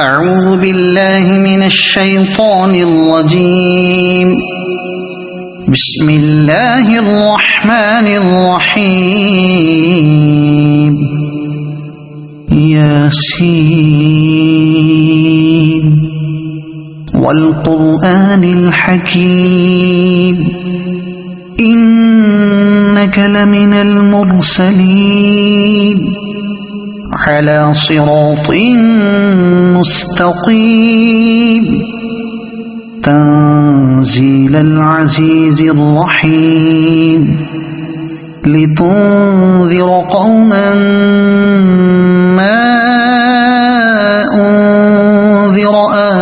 أعوذ بالله من الشيطان الرجيم. بسم الله الرحمن الرحيم. ياسين والقرآن الحكيم إنك لمن المرسلين على صراط مستقيم تنزيل العزيز الرحيم لتنذر قوما ما أنذر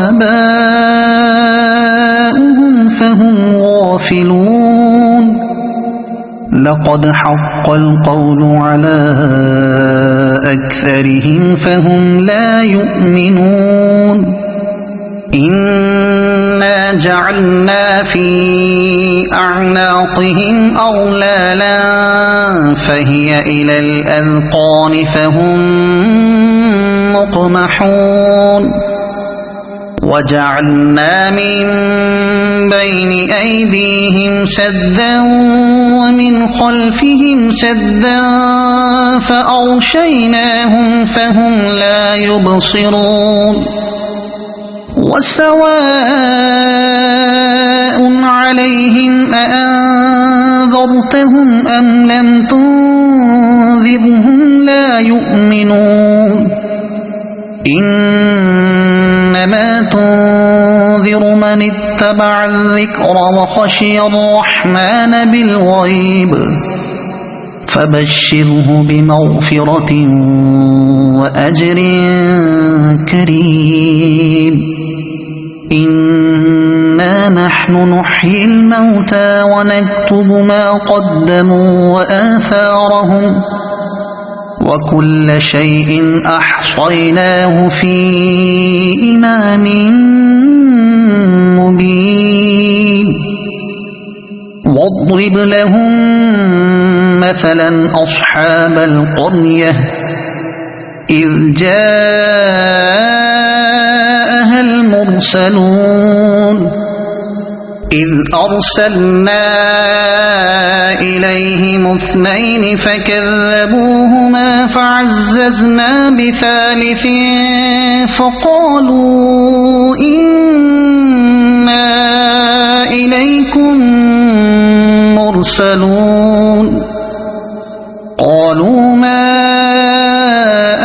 آباؤهم فهم غافلون. لقد حق القول على أكثرهم فهم لا يؤمنون. إنا جعلنا في أعناقهم أغلالا فهي إلى الأذقان فهم مقمحون. وجعلنا من بين أيديهم سدا ومن خلفهم سدا فأغشيناهم فهم لا يبصرون. وسواء عليهم أأنذرتهم أم لم تنذرهم لا يؤمنون. إنما تنذر من اتبع الذكر وخشي الرحمن بالغيب فبشره بمغفرة وأجر كريم. إنا نحن نحيي الموتى ونكتب ما قدموا وآثارهم وكل شيء أحصيناه في إمام مبين. واضرب لهم مثلا أصحاب القرية إذ جاءها المرسلون إذ أرسلنا إليهم اثنين فكذبوهما فعززنا بثالث فقالوا إنا إليكم مرسلون. قالوا ما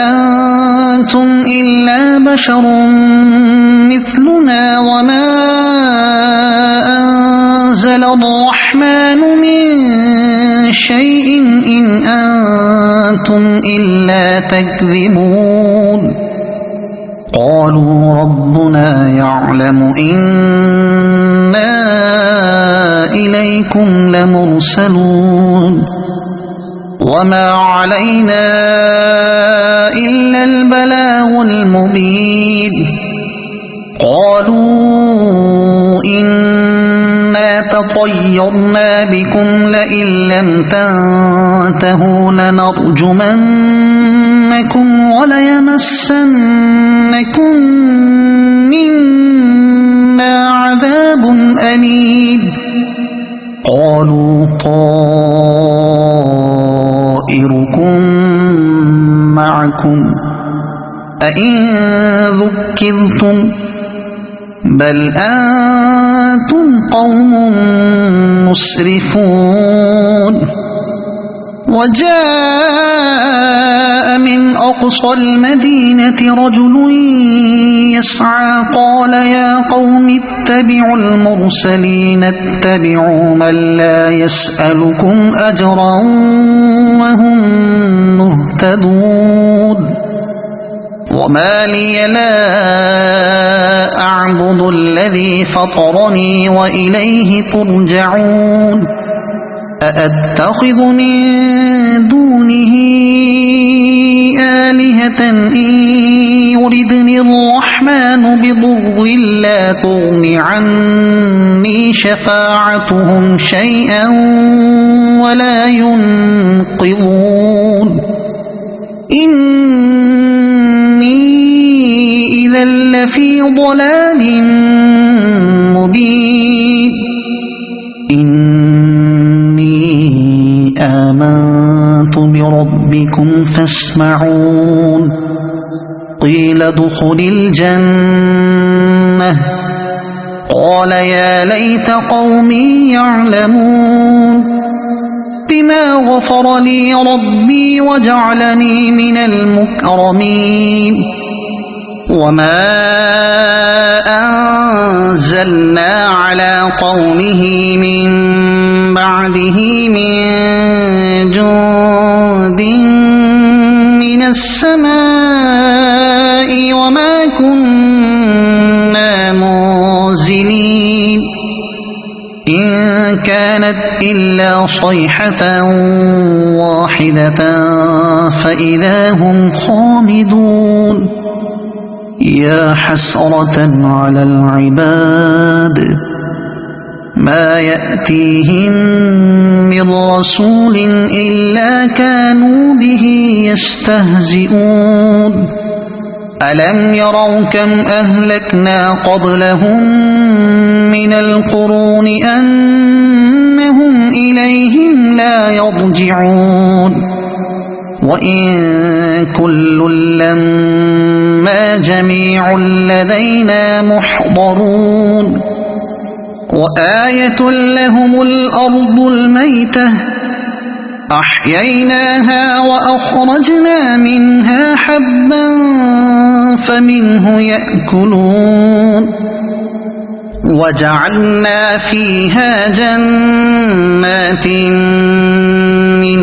أنتم إلا بشر مثلنا وما أنزل الرحمن من شيء إن أنتم إلا تكذبون. قالوا ربنا يعلم إنا إليكم لمرسلون وما علينا إلا البلاغ المبين. قالوا إنا تطيرنا بكم لئن لم تنتهوا لنرجمنكم وليمسنكم منا عذاب أليم. قالوا طائركم معكم أئن ذكرتم بل أنتم قوم مسرفون. وجاء من أقصى المدينة رجل يسعى قال يا قوم اتبعوا المرسلين اتبعوا من لا يسألكم أجرا وهم مهتدون. وما لي لا أعبد الذي فطرني وإليه ترجعون. أأتخذ من دونه آلهة إن يردني الرحمن بضر لا تغن عني شفاعتهم شيئا ولا ينقذون. إني إذا لفي ضلال مبين إني آمنت بربكم فاسمعون قيل ادخل الجنة قال يا ليت قومي يعلمون بما غفر لي ربي وجعلني من المكرمين وما أنزلنا على قومه من بعده من جند من السماء وما كنا منزلين إن كانت إلا صيحة واحدة فإذا هم خامدون يا حسرة على العباد ما يأتيهم من رسول إلا كانوا به يستهزئون ألم يروا كم أهلكنا قبلهم من القرون أنهم إليهم لا يرجعون وإن كل لما جميع لدينا محضرون وآية لهم الأرض الميتة أحييناها وأخرجنا منها حبا فمنه يأكلون وجعلنا فيها جنات من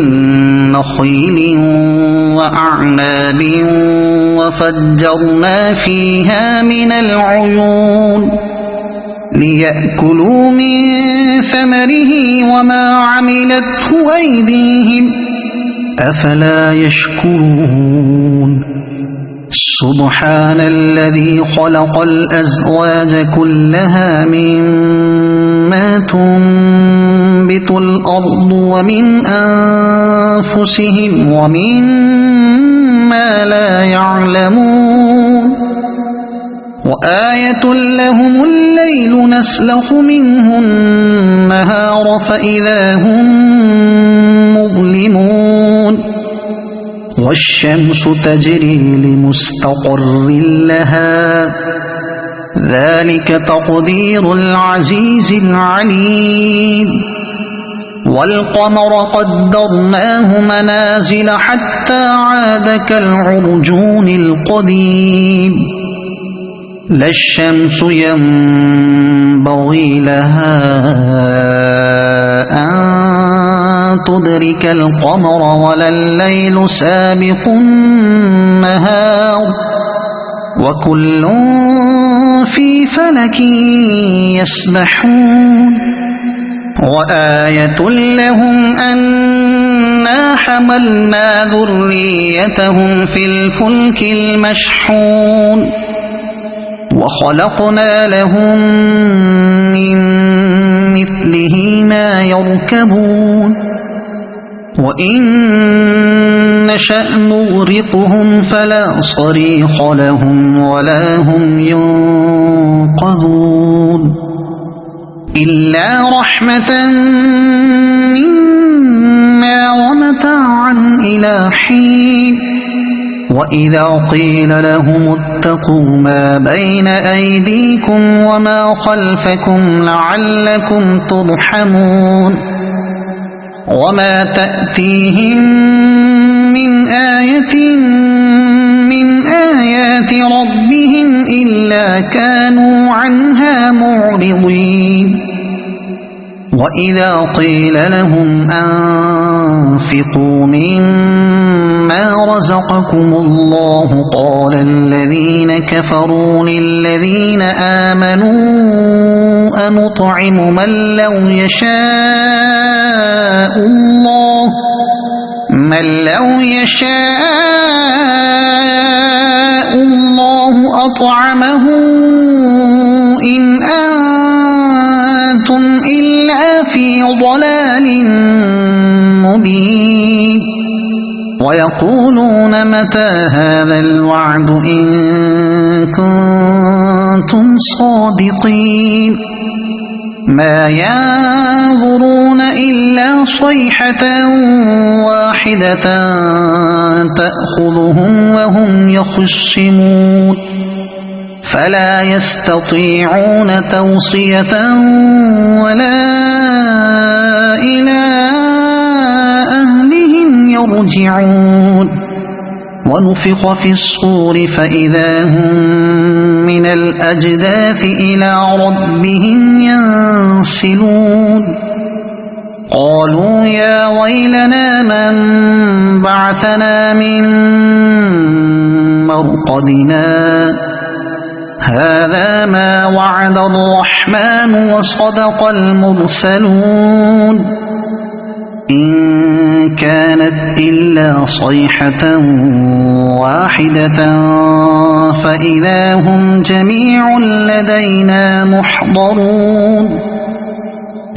نخيل وأعناب وفجرنا فيها من العيون ليأكلوا من ثمره وما عملته أيديهم أفلا يشكرون سبحان الذي خلق الأزواج كلها مما تنبت الأرض ومن أنفسهم ومما لا يعلمون وآية لهم الليل نسلخ منه النهار فإذا هم مظلمون والشمس تجري لمستقر لها ذلك تقدير العزيز العليم والقمر قدرناه منازل حتى عاد كالعرجون القديم لا الشمس ينبغي لها أن تدرك القمر ولا الليل سابق النهار وكل في فلك يسبحون وآية لهم أنا حملنا ذريتهم في الفلك المشحون وخلقنا لهم من مثله ما يركبون وإن نشأ نغرقهم فلا صريخ لهم ولا هم ينقذون إلا رحمة منا ومتاعا إلى حين وإذا قيل لهم اتقوا ما بين أيديكم وما خلفكم لعلكم ترحمون وما تأتيهم من آية من آيات ربهم إلا كانوا عنها معرضين وإذا قيل لهم أنفقوا مما رزقكم الله قال الذين كفروا للذين آمنوا أنطعم من لو يشاء الله أطعمه إن أنتم إلا في ضلال مبين ويقولون متى هذا الوعد إن كنتم كنتم صادقين ما ينظرون إلا صيحة واحدة تأخذهم وهم يخصمون فلا يستطيعون توصية ولا إلى أهلهم يرجعون ونفخ في الصور فإذا هم من الأجداث إلى ربهم ينسلون قالوا يا ويلنا من بعثنا من مرقدنا هذا ما وعد الرحمن وصدق المرسلون إن كانت إلا صيحة واحدة فإذا هم جميع لدينا محضرون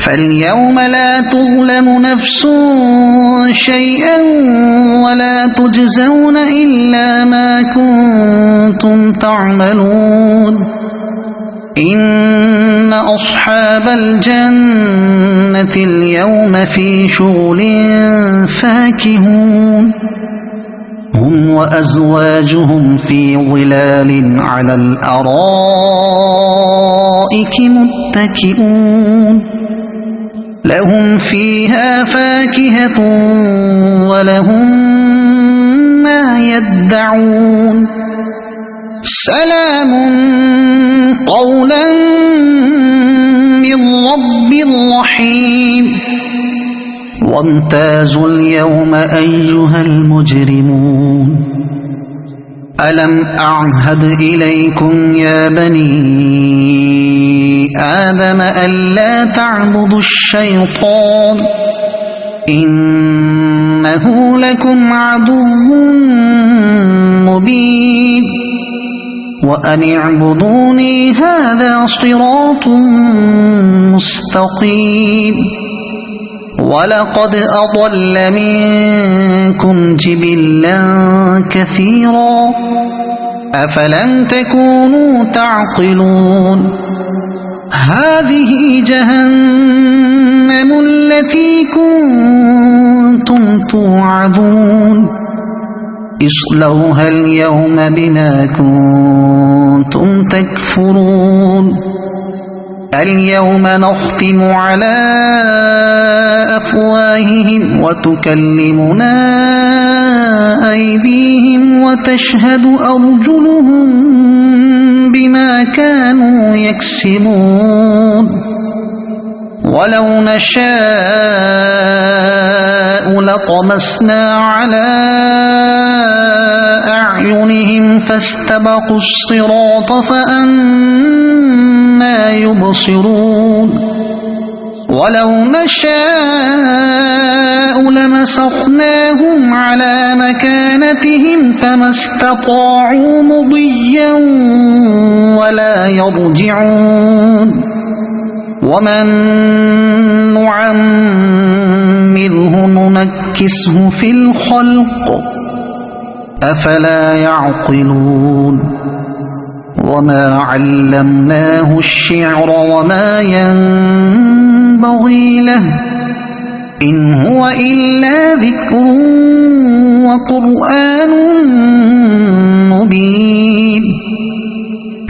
فاليوم لا تظلم نفس شيئا ولا تجزون إلا ما كنتم تعملون إن أصحاب الجنة اليوم في شغل فاكهون هم وأزواجهم في ظلال على الأرائك متكئون لهم فيها فاكهة ولهم ما يدعون سلام قولا من رب رحيم وامتازوا اليوم أيها المجرمون ألم أعهد إليكم يا بني آدم ألا تعبدوا الشيطان إنه لكم عدو مبين وأن اعبدوني هذا صراط مستقيم ولقد أضل منكم جبلا كثيرا أفلم تكونوا تعقلون هذه جهنم التي كنتم توعدون اصلوها اليوم بما كنتم تكفرون اليوم نختم على أفواههم وتكلمنا أيديهم وتشهد أرجلهم بما كانوا يكسبون ولو نشاء لطمسنا على أعينهم فاستبقوا الصراط فأنى يبصرون ولو نشاء لمسخناهم على مكانتهم فما استطاعوا مضيا ولا يرجعون ومن نعمره ننكسه في الخلق أفلا يعقلون وما علمناه الشعر وما ينبغي له إن هو إلا ذكر وقرآن مبين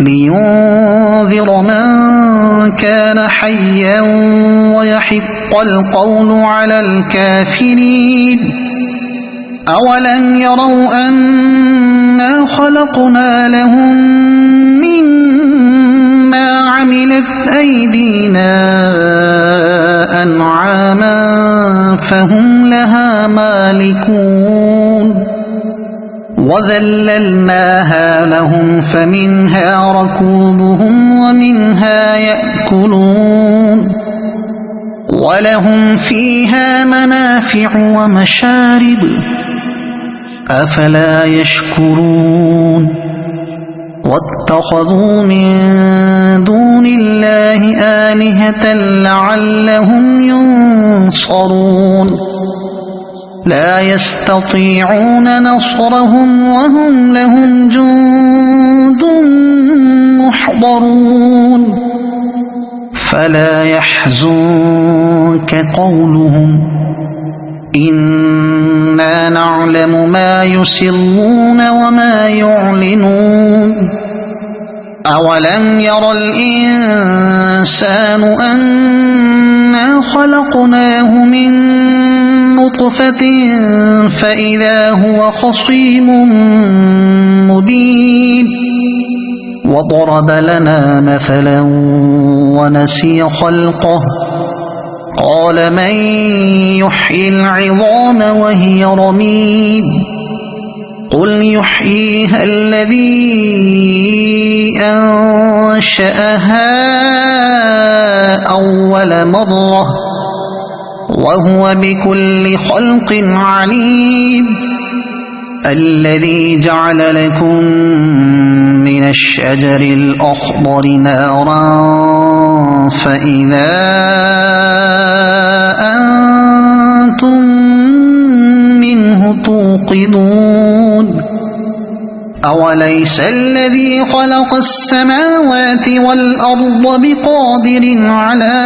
لينذر من كان حيا ويحق القول على الكافرين أولم يروا أنا خلقنا لهم مما عملت أيدينا أنعاما فهم لها مالكون وذللناها لهم فمنها ركوبهم ومنها يأكلون ولهم فيها منافع ومشارب أفلا يشكرون واتخذوا من دون الله آلهة لعلهم ينصرون لا يستطيعون نصرهم وهم لهم جند محضرون يحضرون فلا يحزنك قولهم إنا نعلم ما يسرون وما يعلنون أولم ير الإنسان أنا خلقناه من نطفة فإذا هو خصيم مبين وضرب لنا مثلا ونسي خلقه قال من يحيي العظام وهي رميم قل يحييها الذي أنشأها أول مرة وهو بكل خلق عليم الذي جعل لكم من الشجر الأخضر نارا فإذا أنتم منه توقدون أوليس الذي خلق السماوات والأرض بقادر على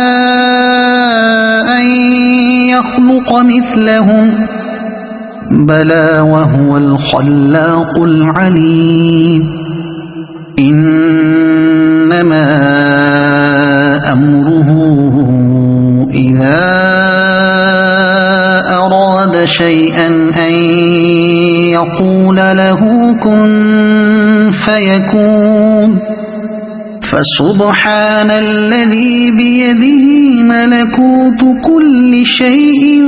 أن يخلق مثلهم بلى وهو الخلاق العليم إنما أمره إذا أراد شيئا أن يقول له كن فيكون فسبحان الذي بيده ملكوت كل شيء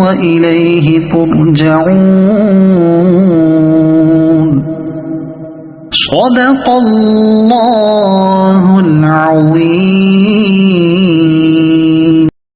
وإليه ترجعون صدق الله العظيم.